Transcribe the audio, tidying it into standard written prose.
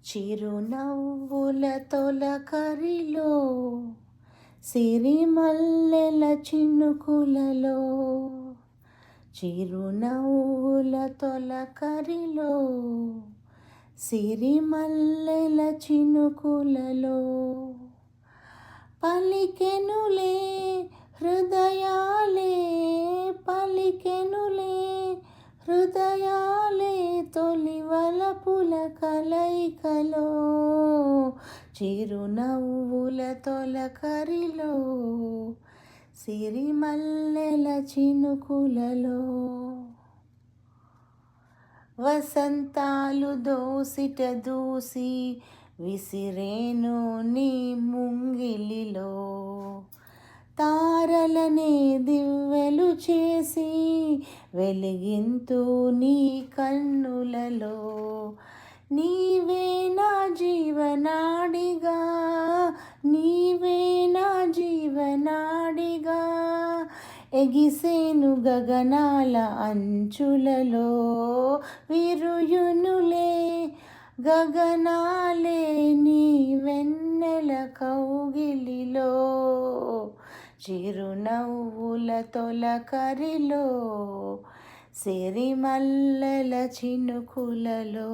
చిరునవ్వుల తొలకరిలో సిరిమల్లెల చినుకులలో చిరునవ్వుల తొలకరిలో సిరిమల్లెల చినుకులలో పలికెనులే హృదయాలే పలికెనులే హృదయాలే తొలి వలపుల కలయికలో చిరునవ్వుల తొలకరిలో సిరిమల్లెల చినుకులలో వసంతాలు దోసిట దూసి విసిరేను నీ ముంగిలిలో తారలనే దివ్వెలు చేసి వెలిగింతు నీ కన్నులలో నీవే నా జీవనాడిగా నీవే నా జీవనాడిగా ఎగిసేను గగనాల అంచులలో విరుయునులే గగనాలే నీ వెన్నెల కౌగిలిలో చిరునవ్వుల తొలకరిలో సిరిమల్లెల చినుకులలో